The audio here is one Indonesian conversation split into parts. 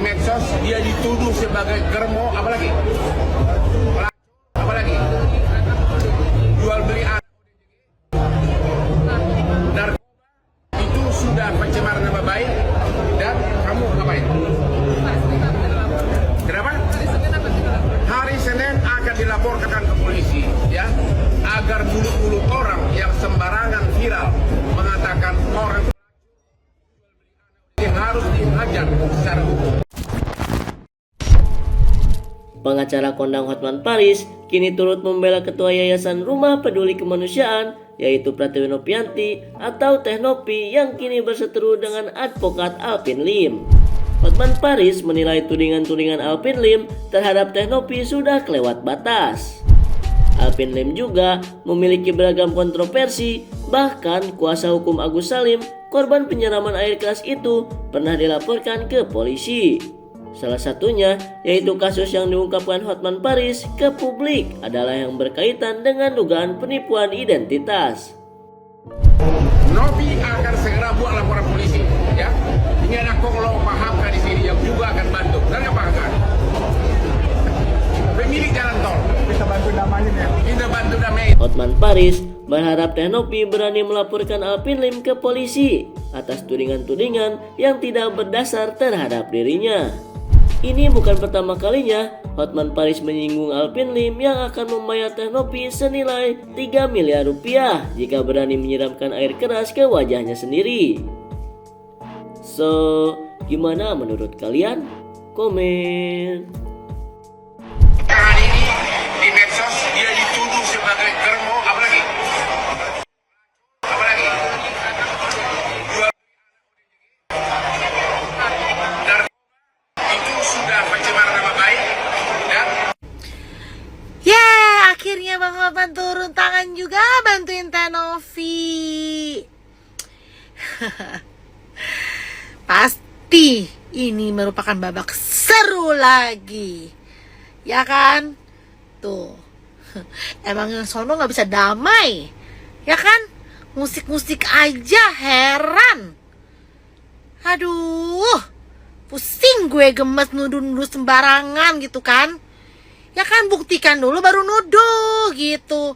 medsos dia dituduh sebagai germo, apalagi jual beli anak. Narkoba itu sudah pencemaran nama baik, dan kamu ngapain? Kenapa? Hari Senin akan dilaporkan ke polisi, ya, agar mulut-mulut orang yang sembarangan viral mengatakan orang yang harus dihajar secara hukum. Pengacara kondang Hotman Paris kini turut membela Ketua Yayasan Rumah Peduli Kemanusiaan, yaitu Pratiwi Nopianti atau Teh Nopi, yang kini berseteru dengan advokat Alvin Lim. Hotman Paris menilai tudingan-tudingan Alvin Lim terhadap Teh Nopi sudah kelewat batas. Alvin Lim juga memiliki beragam kontroversi, bahkan kuasa hukum Agus Salim, korban penyiraman air keras itu, pernah dilaporkan ke polisi. Salah satunya yaitu kasus yang diungkapkan Hotman Paris ke publik adalah yang berkaitan dengan dugaan penipuan identitas. Nopi akan segera buat laporan polisi, ya. Ini ada Konglo Pahamka di sini yang juga akan bantu. Dan apa akan? Pemilik jalan tol bisa bantu damaiin, ya. Kita bantu damaiin. Hotman Paris berharap Teh Nopi berani melaporkan Alvin Lim ke polisi atas tudingan-tudingan yang tidak berdasar terhadap dirinya. Ini bukan pertama kalinya Hotman Paris menyinggung Alvin Lim yang akan membayar Teh Nopi senilai 3 miliar rupiah jika berani menyiramkan air keras ke wajahnya sendiri. So, gimana menurut kalian? Komen. Hari ini di medsos dia dituduh sebagai germo, apalagi itu sudah pencemaran nama baik, dan akhirnya Bang Hotman turun tangan juga bantuin Teh Novi. Pasti ini merupakan babak seru lagi, ya kan? Tuh, emang yang sono gak bisa damai, ya kan? Musik-musik aja, heran. Aduh, pusing gue, gemes nuduh-nuduh sembarangan gitu kan. Ya kan, buktikan dulu baru nuduh gitu.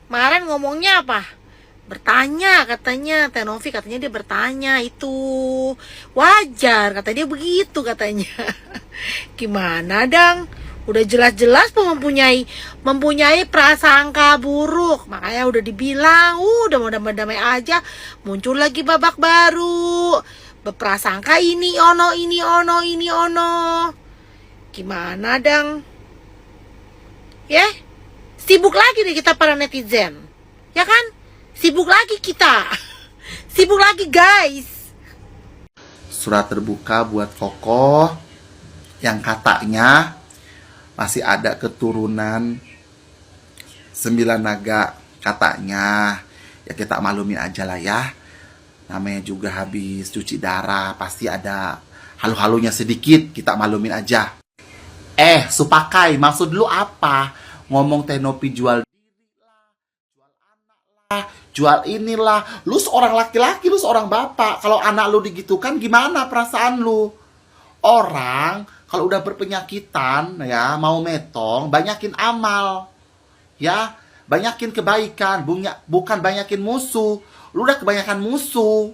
Kemarin ngomongnya apa? Bertanya katanya, Teh Novi katanya dia bertanya itu. Wajar, katanya dia begitu katanya. Gimana dang? Udah jelas-jelas mempunyai prasangka buruk. Makanya udah dibilang, udah mau damai-damai aja. Muncul lagi babak baru. Berprasangka ini ono. Gimana dang? Ya, sibuk lagi deh kita para netizen, ya kan? Sibuk lagi kita, sibuk lagi guys. Surat terbuka buat Kokoh yang katanya masih ada keturunan 9 naga katanya. Ya kita maklumin aja lah ya. Namanya juga habis cuci darah, pasti ada halu-halunya sedikit, kita maklumin aja. Supakai, maksud lu apa? Ngomong Teh Nopi jual diri lah, jual anak lah, jual inilah. Lu seorang laki-laki, lu seorang bapak. Kalau anak lu digitukan, gimana perasaan lu? Orang kalau udah berpenyakitan, ya mau metong, banyakin amal, ya banyakin kebaikan, bukan banyakin musuh. Lu udah kebanyakan musuh.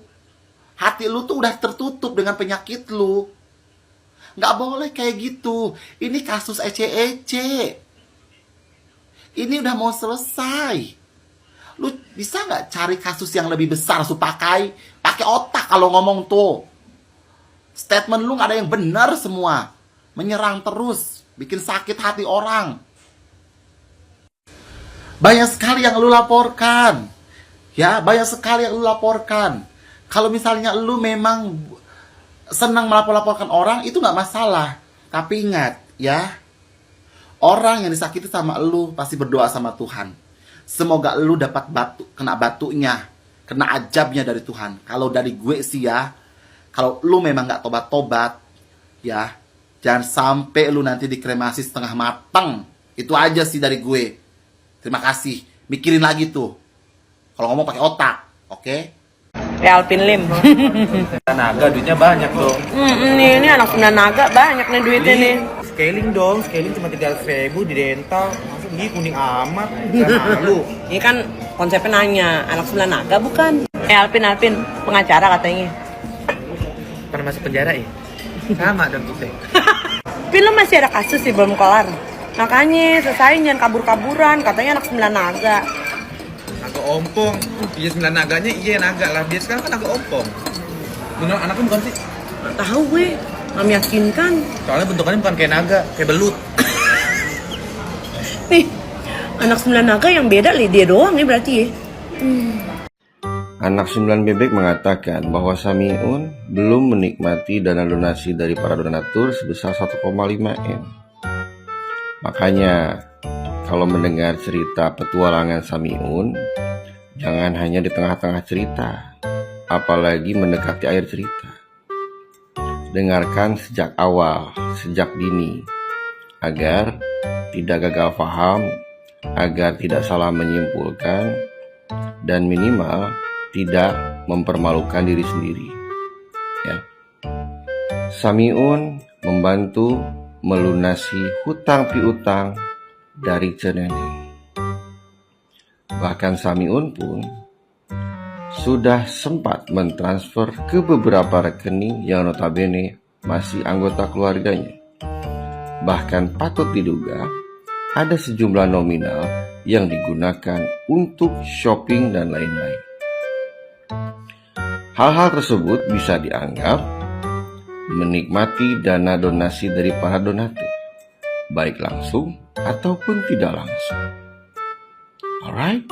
Hati lu tuh udah tertutup dengan penyakit lu. Nggak boleh kayak gitu. Ini kasus ece-ece. Ini udah mau selesai. Lu bisa nggak cari kasus yang lebih besar, Supakai? Pakai otak kalau ngomong tuh. Statement lu nggak ada yang benar semua. Menyerang terus. Bikin sakit hati orang. Banyak sekali yang lu laporkan. Ya, banyak sekali yang lu laporkan. Kalau misalnya lu memang senang melapor-laporkan orang, itu nggak masalah. Tapi ingat, ya, orang yang disakiti sama lu pasti berdoa sama Tuhan. Semoga lu dapat kena batunya, kena ajabnya dari Tuhan. Kalau dari gue sih ya, kalau lu memang nggak tobat-tobat, ya, jangan sampai lu nanti dikremasi setengah matang. Itu aja sih dari gue. Terima kasih. Mikirin lagi tuh. Kalau ngomong pakai otak, oke? Alvin Lim. Naga duitnya banyak dong. Ini anak Sunda Naga banyak nih duitnya nih. Scaling dong, scaling cuma 300.000 di dental. Masa gini kuning amat? Gak malu. Ini kan konsepnya nanya, anak Sunda Naga bukan? Alvin, pengacara katanya. Pernah masuk penjara ya? Sama dong kita. Tapi lo masih ada kasus sih belum kelar. Makanya selesain jangan kabur-kaburan, katanya anak Sunda Naga. Naga ompong. Iya 9 naganya, iya naga lah. Dia sekarang kan naga ompong. Bener anaknya bukan sih? Tahu gue, nggak meyakinkan. Soalnya bentukannya bukan kayak naga, kayak belut. Nih, anak 9 naga yang beda dia doang nih berarti ya. Anak 9 bebek mengatakan bahwa Samiun belum menikmati dana donasi dari para donatur sebesar 1,5 M. Makanya, kalau mendengar cerita petualangan Samiun, jangan hanya di tengah-tengah cerita, apalagi mendekati akhir cerita. Dengarkan sejak awal, sejak dini, agar tidak gagal paham, agar tidak salah menyimpulkan, dan minimal tidak mempermalukan diri sendiri. Ya. Samiun membantu melunasi hutang piutang dari Cenene. Bahkan Samiun pun sudah sempat mentransfer ke beberapa rekening yang notabene masih anggota keluarganya. Bahkan patut diduga ada sejumlah nominal yang digunakan untuk shopping dan lain-lain. Hal-hal tersebut bisa dianggap menikmati dana donasi dari para donatur, baik langsung ataupun tidak langsung. Alright?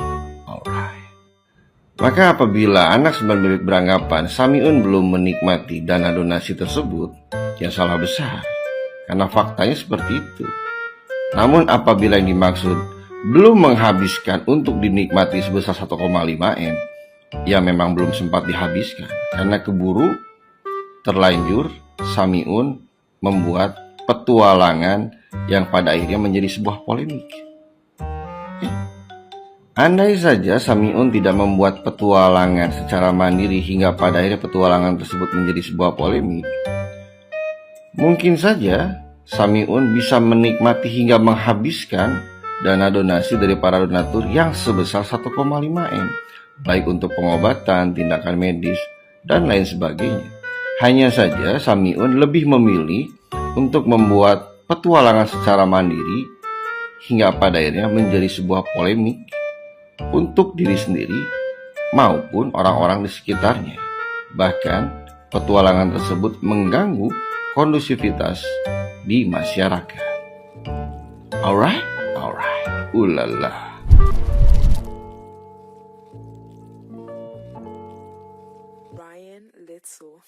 Maka apabila anak 9 bebek beranggapan Samiun belum menikmati dana donasi tersebut, ya salah besar, karena faktanya seperti itu. Namun apabila yang dimaksud belum menghabiskan untuk dinikmati sebesar 1,5 M, ya memang belum sempat dihabiskan karena keburu terlanjur Samiun membuat petualangan yang pada akhirnya menjadi sebuah polemik. Andai saja Samiun tidak membuat petualangan secara mandiri hingga pada akhirnya petualangan tersebut menjadi sebuah polemik, mungkin saja Samiun bisa menikmati hingga menghabiskan dana donasi dari para donatur yang sebesar 1,5 M, baik untuk pengobatan, tindakan medis, dan lain sebagainya. Hanya saja Samiun lebih memilih untuk membuat petualangan secara mandiri hingga pada akhirnya menjadi sebuah polemik untuk diri sendiri maupun orang-orang di sekitarnya. Bahkan petualangan tersebut mengganggu kondusivitas di masyarakat. Alright. Ulala. Ryan Litzel.